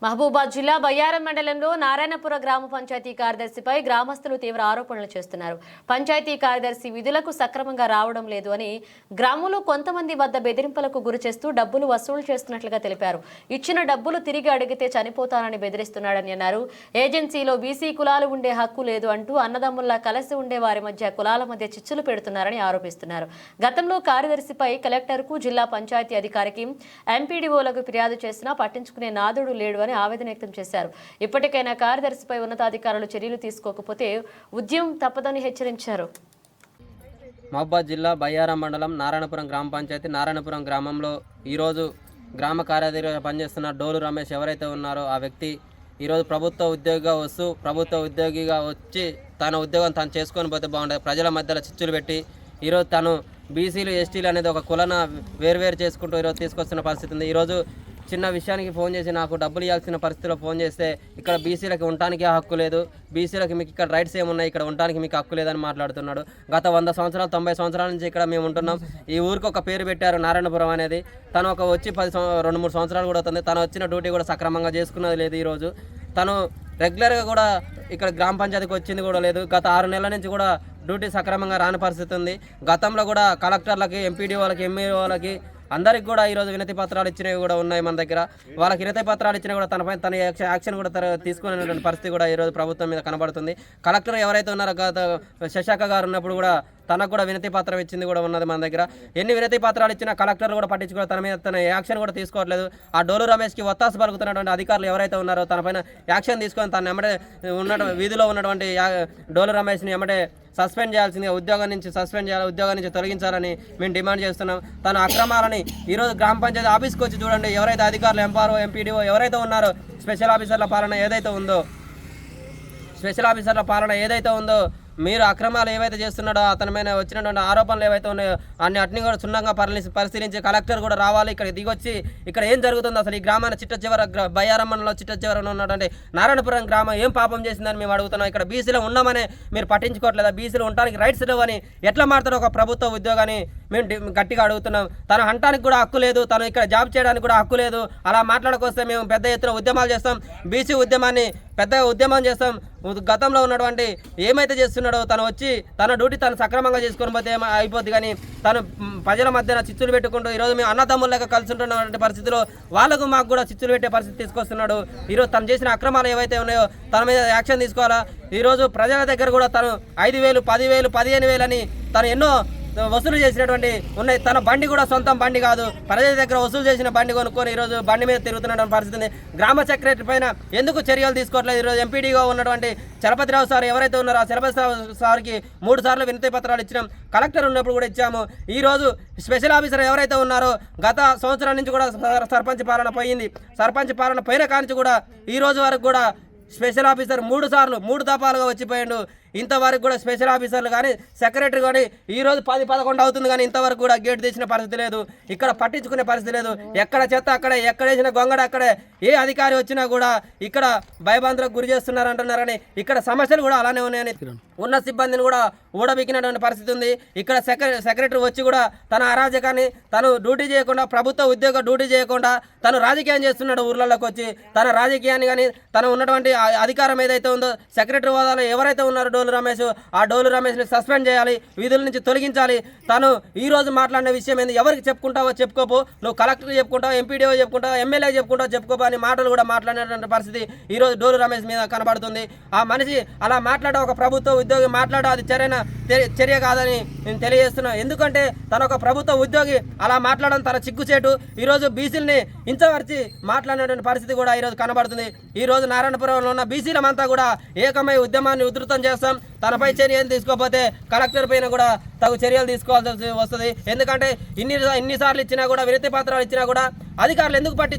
మహబూబాద్ జిల్లా బయ్యారం మండలంలో నారాయణపుర గ్రామ పంచాయతీ కార్యదర్శిపై గ్రామస్తులు తీవ్ర ఆరోపణలు చేస్తున్నారు. పంచాయతీ కార్యదర్శి విధులకు సక్రమంగా రావడం లేదు అని గ్రామంలో కొంతమంది వద్ద బెదిరింపులకు గురిచేస్తూ డబ్బులు వసూలు చేస్తున్నట్లుగా తెలిపారు. ఇచ్చిన డబ్బులు తిరిగి అడిగితే చనిపోతానని బెదిరిస్తున్నాడని అన్నారు. ఏజెన్సీలో బీసీ కులాలు ఉండే హక్కు లేదు అంటూ అన్నదమ్ముల్లా కలిసి ఉండే వారి మధ్య కులాల మధ్య చిచ్చులు పెడుతున్నారని ఆరోపిస్తున్నారు. గతంలో కార్యదర్శిపై కలెక్టర్కు, జిల్లా పంచాయతీ అధికారికి, ఎంపీడీఓలకు ఫిర్యాదు చేసినా పట్టించుకునే నాదుడు లేడు ఆవేదన వ్యక్తం చేశారు. ఇప్పటికైనా కార్యదర్శిపై ఉన్నతాధికారులు చర్యలు తీసుకోకపోతే ఉద్యమం తప్పదని హెచ్చరించారు. మహబూబాద్ జిల్లా బయ్యారం మండలం నారాయణపురం గ్రామ పంచాయతీ నారాయణపురం గ్రామంలో ఈరోజు గ్రామ కార్యదర్శిగా పనిచేస్తున్న డోలు రమేష్ ఎవరైతే ఉన్నారో ఆ వ్యక్తి ఈరోజు ప్రభుత్వ ఉద్యోగిగా వచ్చి తన ఉద్యోగం తను చేసుకొని పోతే బాగుంటుంది. ప్రజల మధ్యలో చిచ్చులు పెట్టి ఈరోజు తను బీసీలు ఎస్టీలు అనేది ఒక కులన వేరువేరు చేసుకుంటూ ఈరోజు తీసుకొస్తున్న పరిస్థితి ఉంది. ఈరోజు చిన్న విషయానికి ఫోన్ చేసి నాకు డబ్బులు ఇవ్వాల్సిన పరిస్థితిలో ఫోన్ చేస్తే ఇక్కడ బీసీలకి ఉండటానికి హక్కు లేదు, బీసీలకి మీకు ఇక్కడ రైట్స్ ఏమున్నాయి, ఇక్కడ ఉండటానికి మీకు హక్కు లేదని మాట్లాడుతున్నాడు. గత 100 సంవత్సరాలు 90 సంవత్సరాల నుంచి ఇక్కడ మేము ఉంటున్నాం. ఈ ఊరికి ఒక పేరు పెట్టారు నారాయణపురం అనేది. తను ఒక వచ్చి 2-3 సంవత్సరాలు కూడా అవుతుంది. తను వచ్చిన డ్యూటీ కూడా సక్రమంగా చేసుకున్నది లేదు. ఈరోజు తను రెగ్యులర్గా కూడా ఇక్కడ గ్రామ పంచాయతీకి వచ్చింది కూడా లేదు. గత 6 నెలల నుంచి కూడా డ్యూటీ సక్రమంగా రాని పరిస్థితి ఉంది. గతంలో కూడా కలెక్టర్లకి, ఎంపీడీ వాళ్ళకి, ఎంఈఓ వాళ్ళకి అందరికి కూడా ఈరోజు వినతి పత్రాలు ఇచ్చినవి కూడా ఉన్నాయి మన దగ్గర. వాళ్ళకి వినతి పత్రాలు ఇచ్చినా కూడా తన యాక్షన్ కూడా తీసుకునేటువంటి పరిస్థితి కూడా ఈరోజు ప్రభుత్వం మీద కనబడుతుంది. కలెక్టర్ ఎవరైతే ఉన్నారో గత శశాఖ గారు ఉన్నప్పుడు కూడా తనకు కూడా వినతి పత్రం ఇచ్చింది కూడా ఉన్నది మన దగ్గర. ఎన్ని వినతి పత్రాలు ఇచ్చినా కలెక్టర్ కూడా పట్టించుకో తన యాక్షన్ కూడా తీసుకోవట్లేదు. ఆ డోలు రమేష్కి ఒత్తాసు పలుకుతున్నటువంటి అధికారులు ఎవరైతే ఉన్నారో తనపైన యాక్షన్ తీసుకొని తను ఎమ్మటే వీధిలో ఉన్నటువంటి డోలు రమేష్ని ఎమ్మటే సస్పెండ్ చేయాల్సిందిగా ఉద్యోగం నుంచి తొలగించాలని మేము డిమాండ్ చేస్తున్నాం. తన అక్రమాలని ఈరోజు గ్రామ పంచాయతీ ఆఫీస్కి వచ్చి చూడండి. ఎవరైతే అధికారులు, ఎంఆర్ఓ, ఎంపీడీఓ ఎవరైతే ఉన్నారో స్పెషల్ ఆఫీసర్ల పాలన ఏదైతే ఉందో మీరు అక్రమాలు ఏవైతే చేస్తున్నాడో అతని మీద వచ్చినటువంటి ఆరోపణలు ఏవైతే ఉన్నాయో అన్ని కూడా క్షుణ్ణంగా పరిశీలించి కలెక్టర్ కూడా రావాలి. ఇక్కడ దిగొచ్చి ఇక్కడ ఏం జరుగుతుందో అసలు ఈ గ్రామాన్ని బయ్యారం మండలంలో చివరన ఉన్నటువంటి నారాయణపురం గ్రామం ఏం పాపం చేసిందని మేము అడుగుతున్నాం. ఇక్కడ బీసీలో ఉన్నామని మీరు పట్టించుకోవట్లేదా? బీసీలో ఉండడానికి రైట్స్ లేవని ఎట్లా మారుతారో ఒక ప్రభుత్వ ఉద్యోగాన్ని మేము గట్టిగా అడుగుతున్నాం. తను అనటానికి కూడా హక్కు లేదు, తను ఇక్కడ జాబ్ చేయడానికి కూడా హక్కు లేదు. అలా మాట్లాడకొస్తే మేము పెద్ద ఎత్తున ఉద్యమాలు చేస్తాం. బీసీ ఉద్యమాన్ని పెద్దగా ఉద్యమం చేస్తాం. గతంలో ఉన్నటువంటి ఏమైతే చేస్తున్నాడో తను వచ్చి తన డ్యూటీ తను సక్రమంగా చేసుకొని పోతే అయిపోద్ది. కానీ తను ప్రజల మధ్యన చిచ్చులు పెట్టుకుంటూ ఈరోజు మేము అన్నదమ్ముల్లాగా కలిసి ఉంటున్నటువంటి పరిస్థితిలో మాకు కూడా చిచ్చులు పెట్టే పరిస్థితి తీసుకొస్తున్నాడు. ఈరోజు తను చేసిన అక్రమాలు ఏవైతే ఉన్నాయో తన మీద యాక్షన్ తీసుకోవాలా. ఈరోజు ప్రజల దగ్గర కూడా తను 5,000, 10,000, 15,000 అని తను ఎన్నో వసూలు చేసినటువంటి ఉన్నాయి. తన బండి కూడా సొంతం బండి కాదు, ప్రజల దగ్గర వసూలు చేసిన బండి కొనుక్కొని ఈరోజు బండి మీద తిరుగుతున్నటువంటి పరిస్థితి ఉంది. గ్రామ సెక్రటరీ పైన ఎందుకు చర్యలు తీసుకోవట్లేదు? ఈరోజు ఎంపీడీగా ఉన్నటువంటి చలపతిరావు సార్ ఎవరైతే ఉన్నారో ఆ చలపతిరావు సార్కి 3 సార్లు వినతి పత్రాలు ఇచ్చినాం. కలెక్టర్ ఉన్నప్పుడు కూడా ఇచ్చాము. ఈరోజు స్పెషల్ ఆఫీసర్ ఎవరైతే ఉన్నారో గత సంవత్సరం నుంచి కూడా సర్పంచ్ పాలన పోయింది. సర్పంచ్ పాలన పోయిన కానించి కూడా ఈ రోజు వరకు కూడా స్పెషల్ ఆఫీసర్ 3 దఫాలుగా వచ్చిపోయాడు. ఇంతవరకు కూడా స్పెషల్ ఆఫీసర్లు కానీ సెక్రటరీ కానీ ఈరోజు 10-11 అవుతుంది కానీ ఇంతవరకు కూడా గేట్ తీసిన పరిస్థితి లేదు. ఇక్కడ పట్టించుకునే పరిస్థితి లేదు. ఎక్కడ చెత్త అక్కడే, ఎక్కడేసిన గొంగడ అక్కడే. ఏ అధికారి వచ్చినా కూడా ఇక్కడ భయభ్రాంతులకు గురి చేస్తున్నారు అంటున్నారని ఇక్కడ సమస్యలు కూడా అలానే ఉన్నాయని ఉన్న సిబ్బందిని కూడా ఊడబిక్కినటువంటి పరిస్థితి ఉంది. ఇక్కడ సెక్రటరీ వచ్చి కూడా తన అరాజకాన్ని తను డ్యూటీ చేయకుండా, ప్రభుత్వ ఉద్యోగ డ్యూటీ చేయకుండా తను రాజకీయం చేస్తున్నాడు. ఊర్లలోకి వచ్చి తన రాజకీయాన్ని కానీ తను ఉన్నటువంటి అధికారం ఏదైతే ఉందో సెక్రటరీ హోదాలో ఎవరైతే ఉన్నారో డోలు రమేష్, ఆ డోలు రమేష్ని సస్పెండ్ చేయాలి, విధుల నుంచి తొలగించాలి. తను ఈ రోజు మాట్లాడిన విషయం ఏంది? ఎవరికి చెప్పుకుంటావో చెప్పుకోపు, నువ్వు కలెక్టర్ చెప్పుకుంటావు, ఎంపీడీఓ చెప్పుకుంటావు, ఎమ్మెల్యే చెప్పుకుంటావు, చెప్పుకోపు అని మాటలు కూడా మాట్లాడినటువంటి పరిస్థితి ఈరోజు డోలు రమేష్ మీద కనబడుతుంది. ఆ మనిషి అలా మాట్లాడడం ఒక ప్రభుత్వ ఉద్యోగి మాట్లాడడం అది చర్య కాదని నేను తెలియజేస్తున్నాను. ఎందుకంటే తన ఒక ప్రభుత్వ ఉద్యోగి అలా మాట్లాడడం తన చిగ్గుచేటు. ఈరోజు బీసీలని ఇంచవరిచి మాట్లాడినటువంటి పరిస్థితి కూడా ఈరోజు కనబడుతుంది. ఈరోజు నారాయణపురంలో ఉన్న బీసీలమంతా కూడా ఏకమై ఉద్యమాన్ని ఉధృతం చేస్తాం. తనపై చర్యలు తీసుకోకపోతే కలెక్టర్ పైన కూడా తగు చర్యలు తీసుకోవాల్సి వస్తుంది. ఎందుకంటే ఇన్నిసార్లు ఇచ్చినా కూడా వినతి పత్రాలు ఇచ్చినా కూడా అధికారులు ఎందుకు పట్టించుకో